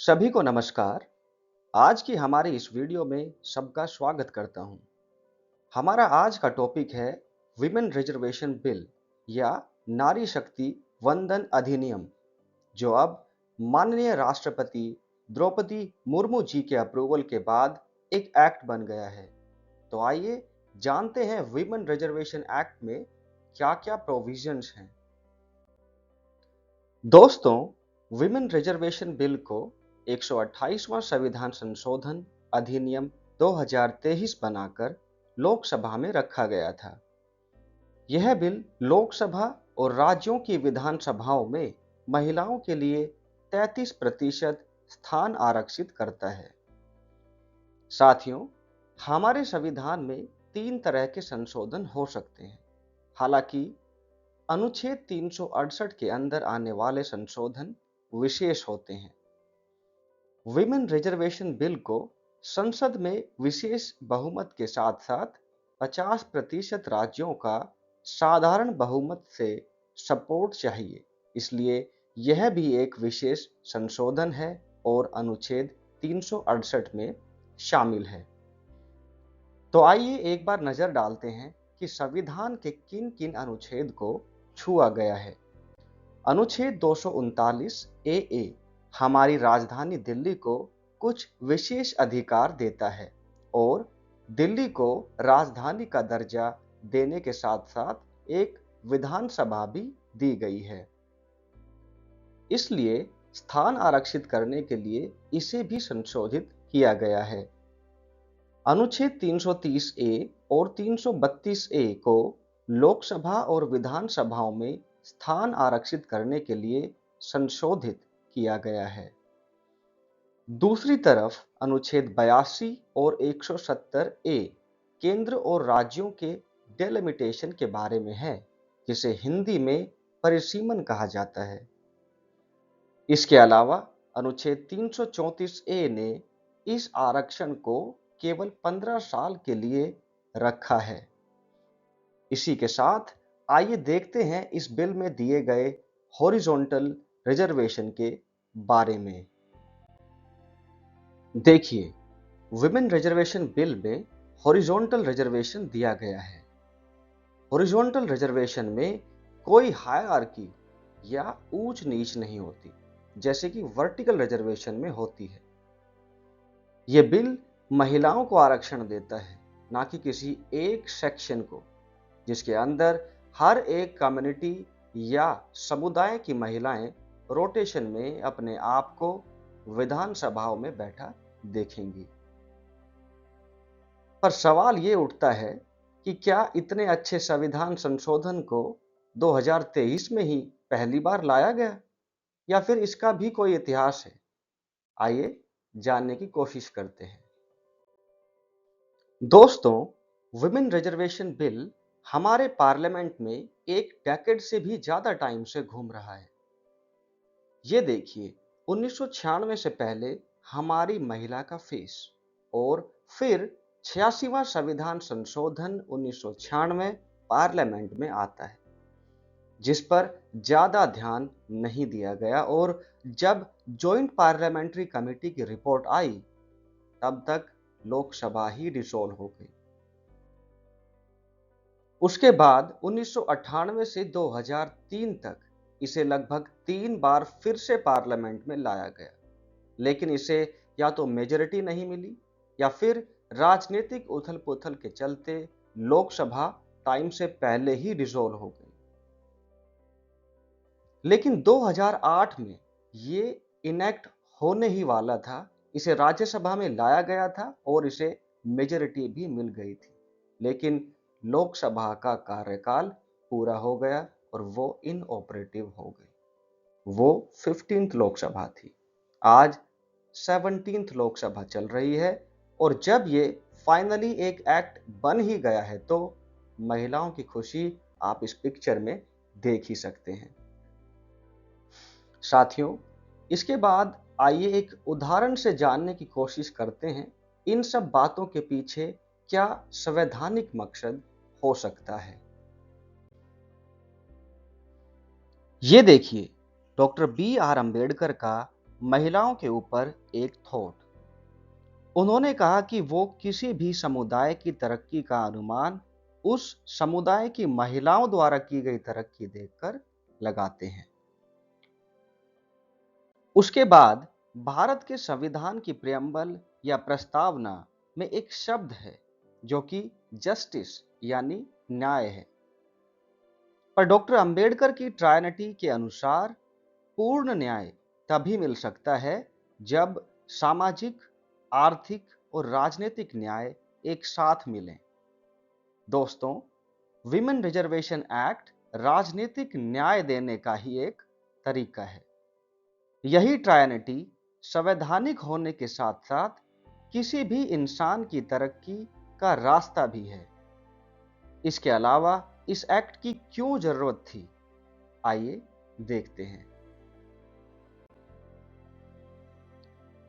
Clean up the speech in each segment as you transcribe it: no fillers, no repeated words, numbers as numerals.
सभी को नमस्कार। आज की हमारी इस वीडियो में सबका स्वागत करता हूं। हमारा आज का टॉपिक है विमेन रिजर्वेशन बिल या नारी शक्ति वंदन अधिनियम, जो अब माननीय राष्ट्रपति द्रौपदी मुर्मू जी के अप्रूवल के बाद एक एक्ट बन गया है। तो आइए जानते हैं विमेन रिजर्वेशन एक्ट में क्या-क्या प्रोविजंस हैं। दोस्तों, विमेन रिजर्वेशन बिल को 128वां संविधान संशोधन अधिनियम 2023 बनाकर लोकसभा में रखा गया था। यह बिल लोकसभा और राज्यों की विधानसभाओं में महिलाओं के लिए 33% स्थान आरक्षित करता है। साथियों, हमारे संविधान में 3 तरह के संशोधन हो सकते हैं। हालांकि अनुच्छेद 368 के अंदर आने वाले संशोधन विशेष होते हैं। विमेन रिजर्वेशन बिल को संसद में विशेष बहुमत के साथ-साथ 50% राज्यों का साधारण बहुमत से सपोर्ट चाहिए, इसलिए यह भी एक विशेष संशोधन है और अनुच्छेद 368 में शामिल है। तो आइए एक बार नजर डालते हैं कि संविधान के किन-किन अनुच्छेद को छुआ गया है। अनुच्छेद 239 ए हमारी राजधानी दिल्ली को कुछ विशेष अधिकार देता है और दिल्ली को राजधानी का दर्जा देने के साथ-साथ एक विधानसभा भी दी गई है। इसलिए स्थान आरक्षित करने के लिए इसे भी संशोधित किया गया है। अनुच्छेद 330 ए और 332 ए को लोकसभा और विधानसभाओं में स्थान आरक्षित करने के लिए संशोधित किया गया है। दूसरी तरफ अनुच्छेद 82 और 170 ए केंद्र और राज्यों के डेलिमिटेशन के बारे में है, जिसे हिंदी में परिसीमन कहा जाता है। इसके अलावा अनुच्छेद 334 ए ने इस आरक्षण को केवल 15 साल के लिए रखा है। इसी के साथ आइए देखते हैं इस बिल में दिए गए हॉरिजॉन्टल रिजर्वेशन के बारे में। देखिए, विमेन रिजर्वेशन बिल में हॉरिजॉन्टल रिजर्वेशन दिया गया है। हॉरिजॉन्टल रिजर्वेशन में कोई हायरार्की या ऊंच नीच नहीं होती, जैसे कि वर्टिकल रिजर्वेशन में होती है। यह बिल महिलाओं को आरक्षण देता है, ना कि किसी एक सेक्शन को, जिसके अंदर हर एक कम्युनिटी या समुदाय की महिलाएं रोटेशन में अपने आप को विधानसभाओं में बैठा देखेंगी। पर सवाल ये उठता है कि क्या इतने अच्छे संविधान संशोधन को 2023 में ही पहली बार लाया गया, या फिर इसका भी कोई इतिहास है? आइए जानने की कोशिश करते हैं। दोस्तों, विमेन रिजर्वेशन बिल हमारे पार्लियामेंट में एक डेकेड से भी ज्यादा टाइम से घूम रहा है। ये देखिए, 1996 से पहले हमारी महिला का फेस, और फिर 86वां संविधान संशोधन 1996 पार्लियामेंट में आता है, जिस पर ज्यादा ध्यान नहीं दिया गया, और जब जॉइंट पार्लियामेंट्री कमेटी की रिपोर्ट आई, तब तक लोकसभा ही डिसॉल्व हो गई। उसके बाद 1998 से 2003 तक इसे लगभग 3 बार फिर से पार्लियामेंट में लाया गया, लेकिन इसे या तो मेजॉरिटी नहीं मिली या फिर राजनीतिक उथल-पुथल के चलते लोकसभा टाइम से पहले ही डिसॉल्व हो गई। लेकिन 2008 में ये इनेक्ट होने ही वाला था, इसे राज्यसभा में लाया गया था और इसे मेजॉरिटी भी मिल गई थी, लेकिन लोकसभा का कार्यकाल पूरा हो गया और वो इनऑपरेटिव हो गई। वो 15th लोकसभा थी। आज 17th लोकसभा चल रही है, और जब ये फाइनली एक एक्ट बन ही गया है, तो महिलाओं की खुशी आप इस पिक्चर में देख ही सकते हैं। साथियों, इसके बाद आइए एक उदाहरण से जानने की कोशिश करते हैं इन सब बातों के पीछे क्या संवैधानिक मकसद हो सकता है। ये देखिए, डॉक्टर बी आर अम्बेडकर का महिलाओं के ऊपर एक थॉट। उन्होंने कहा कि वो किसी भी समुदाय की तरक्की का अनुमान उस समुदाय की महिलाओं द्वारा की गई तरक्की देखकर लगाते हैं। उसके बाद भारत के संविधान की प्रियम्बल या प्रस्तावना में एक शब्द है जो कि जस्टिस यानी न्याय है। पर डॉक्टर अंबेडकर की ट्रायनिटी के अनुसार पूर्ण न्याय तभी मिल सकता है जब सामाजिक, आर्थिक और राजनीतिक न्याय एक साथ मिलें। दोस्तों, विमेन रिजर्वेशन एक्ट राजनीतिक न्याय देने का ही एक तरीका है। यही ट्रायनिटी संवैधानिक होने के साथ साथ किसी भी इंसान की तरक्की का रास्ता भी है। इसके अलावा इस एक्ट की क्यों जरूरत थी, आइए देखते हैं।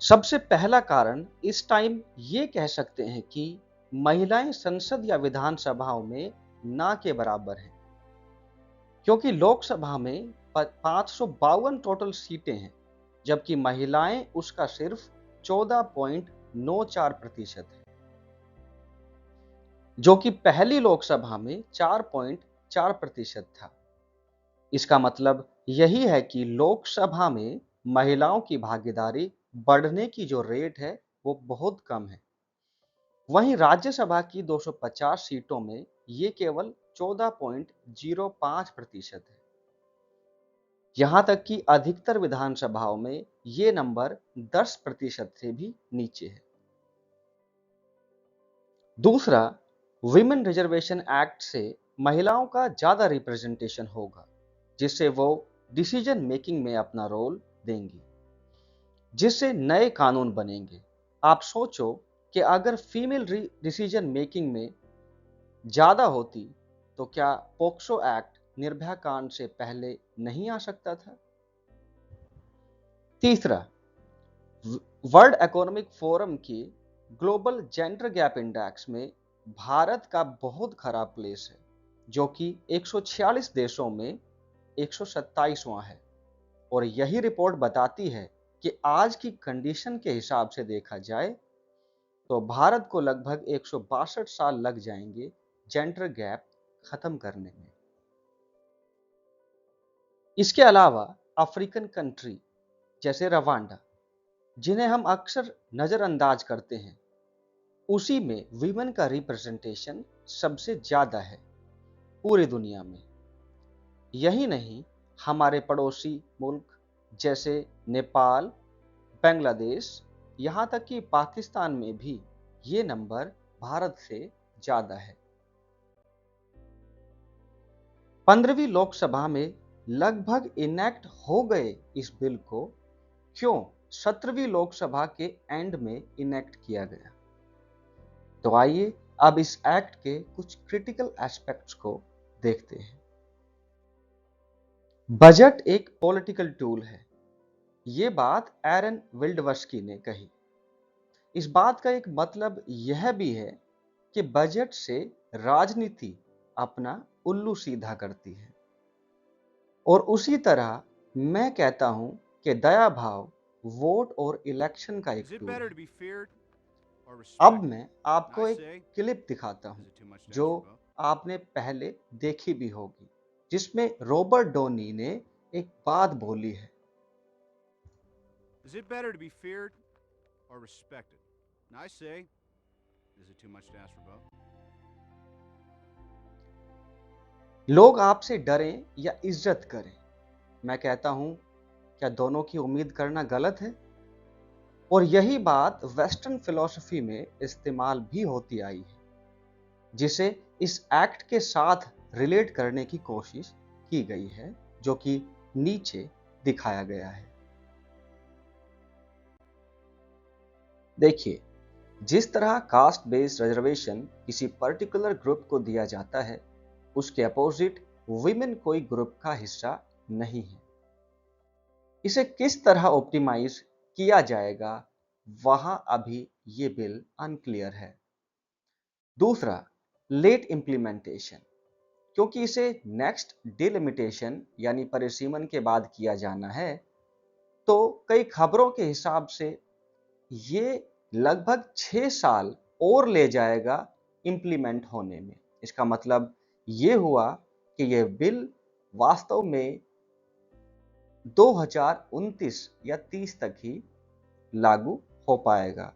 सबसे पहला कारण इस टाइम ये कह सकते हैं कि महिलाएं संसद या विधानसभाओं में ना के बराबर हैं, क्योंकि लोकसभा में 552 टोटल सीटें हैं, जबकि महिलाएं उसका सिर्फ 14.94% है, जो कि पहली लोकसभा में 4.4% था। इसका मतलब यही है कि लोकसभा में महिलाओं की भागीदारी बढ़ने की जो रेट है वो बहुत कम है। वहीं राज्यसभा की 250 सीटों में ये केवल 14.05% है। यहां तक कि अधिकतर विधानसभाओं में ये नंबर 10% से भी नीचे है। दूसरा, विमेन रिजर्वेशन एक्ट से महिलाओं का ज्यादा रिप्रेजेंटेशन होगा, जिससे वो डिसीजन मेकिंग में अपना रोल देंगी, जिससे नए कानून बनेंगे। आप सोचो कि अगर फीमेल डिसीजन मेकिंग में ज्यादा होती तो क्या पोक्सो एक्ट निर्भया कांड से पहले नहीं आ सकता था? तीसरा, वर्ल्ड इकोनॉमिक फोरम की ग्लोबल जेंडर गैप इंडेक्स में भारत का बहुत खराब प्लेस है, जो कि 146 देशों में 127वां है। और यही रिपोर्ट बताती है कि आज की कंडीशन के हिसाब से देखा जाए तो भारत को लगभग 162 साल लग जाएंगे जेंडर गैप खत्म करने में। इसके अलावा अफ्रीकन कंट्री जैसे रवांडा, जिन्हें हम अक्सर नजरअंदाज करते हैं, उसी में वीमेन का रिप्रेजेंटेशन सबसे ज्यादा है पूरी दुनिया में। यही नहीं, हमारे पड़ोसी मुल्क जैसे नेपाल, बांग्लादेश, यहां तक कि पाकिस्तान में भी ये नंबर भारत से ज्यादा है। 15वीं लोकसभा में लगभग इनेक्ट हो गए इस बिल को क्यों 17वीं लोकसभा के एंड में इनेक्ट किया गया? तो आइए अब इस एक्ट के कुछ क्रिटिकल एस्पेक्ट्स को देखते हैं। बजट एक पॉलिटिकल टूल है, ये बात एरन विल्डवर्स्की ने कही। इस बात का एक मतलब यह भी है कि बजट से राजनीति अपना उल्लू सीधा करती है। और उसी तरह मैं कहता हूं कि दया भाव वोट और इलेक्शन का एक टूल है। अब मैं आपको एक क्लिप दिखाता हूं जो आपने पहले देखी भी होगी, जिसमें रॉबर्ट डोनी ने एक बात बोली है। Is it better to be feared or respected? And I say, is it too much to ask for both? लोग आपसे डरें या इज्जत करें, मैं कहता हूं, क्या दोनों की उम्मीद करना गलत है? और यही बात वेस्टर्न फिलॉसफी में इस्तेमाल भी होती आई है, जिसे इस एक्ट के साथ रिलेट करने की कोशिश की गई है, जो कि नीचे दिखाया गया है। देखिए, जिस तरह कास्ट बेस्ड रिजर्वेशन किसी पर्टिकुलर ग्रुप को दिया जाता है, उसके अपोजिट विमेन कोई ग्रुप का हिस्सा नहीं है। इसे किस तरह ऑप्टिमाइज किया जाएगा, वहां अभी ये बिल अनक्लियर है। दूसरा, लेट इंप्लीमेंटेशन, क्योंकि इसे नेक्स्ट डिलिमिटेशन यानी परिसीमन के बाद किया जाना है, तो कई खबरों के हिसाब से ये लगभग 6 साल और ले जाएगा इम्प्लीमेंट होने में। इसका मतलब ये हुआ कि यह बिल वास्तव में 2029 या 30 तक ही लागू हो पाएगा।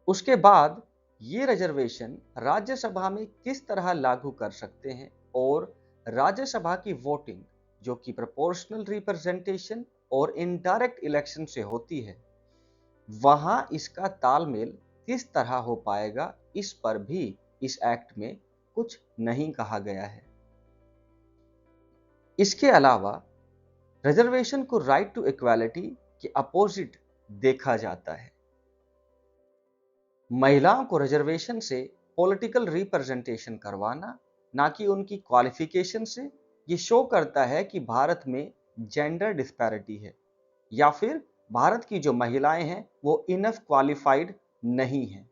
उसके बाद ये रिजर्वेशन राज्यसभा में किस तरह लागू कर सकते हैं और राज्यसभा की वोटिंग, जो कि प्रोपोर्शनल रिप्रेजेंटेशन और इनडायरेक्ट इलेक्शन से होती है, वहां इसका तालमेल किस तरह हो पाएगा, इस पर भी इस एक्ट में कुछ नहीं कहा गया है। इसके अलावा रिजर्वेशन को राइट टू इक्वालिटी के अपोजिट देखा जाता है। महिलाओं को रिजर्वेशन से पॉलिटिकल रिप्रेजेंटेशन करवाना, ना कि उनकी क्वालिफिकेशन से, ये शो करता है कि भारत में जेंडर डिस्पैरिटी है या फिर भारत की जो महिलाएं हैं वो इनफ क्वालिफाइड नहीं है।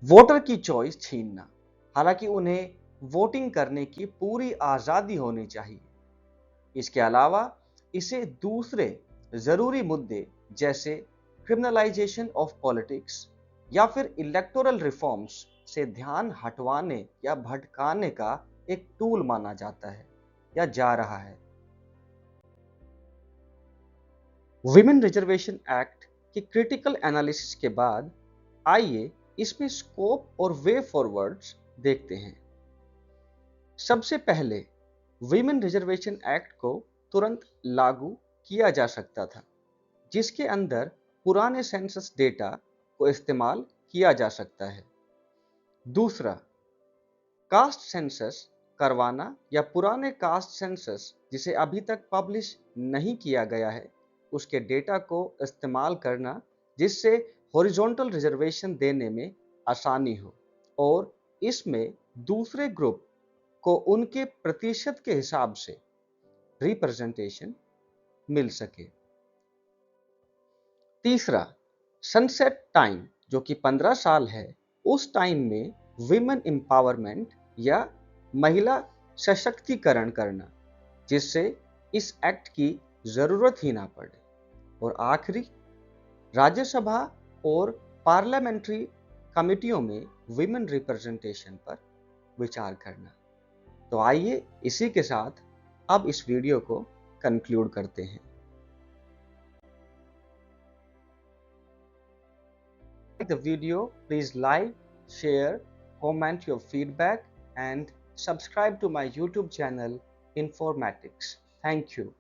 वोटर की चॉइस छीनना, हालांकि उन्हें वोटिंग करने की पूरी आजादी होनी चाहिए। इसके अलावा इसे दूसरे जरूरी मुद्दे जैसे क्रिमिनलाइजेशन ऑफ पॉलिटिक्स या फिर इलेक्टोरल रिफॉर्म्स से ध्यान हटवाने या भटकाने का एक टूल माना जाता है या जा रहा है। विमेन रिजर्वेशन एक्ट के क्रिटिकल एनालिसिस के बाद आइए इसमें स्कोप और वे फॉरवर्ड्स देखते हैं। सबसे पहले विमेन रिजर्वेशन एक्ट को तुरंत लागू किया जा सकता था, जिसके अंदर पुराने सेंसस डेटा को इस्तेमाल किया जा सकता है। दूसरा, कास्ट सेंसस करवाना या पुराने कास्ट सेंसस जिसे अभी तक पब्लिश नहीं किया गया है उसके डेटा को इस्तेमाल करना, जिससे हॉरिजॉन्टल रिजर्वेशन देने में आसानी हो और इसमें दूसरे ग्रुप को उनके प्रतिशत के हिसाब से रिप्रेजेंटेशन मिल सके। तीसरा, सनसेट टाइम जो कि 15 साल है, उस टाइम में विमेन एम्पावरमेंट या महिला सशक्तिकरण करना, जिससे इस एक्ट की जरूरत ही ना पड़े। और आखिरी, राज्यसभा और पार्लियामेंट्री कमिटियों में विमेन रिप्रेजेंटेशन पर विचार करना। तो आइए इसी के साथ अब इस वीडियो को कंक्लूड करते हैं। The video, please like, share, comment your feedback and subscribe to my YouTube channel Informatics. Thank you.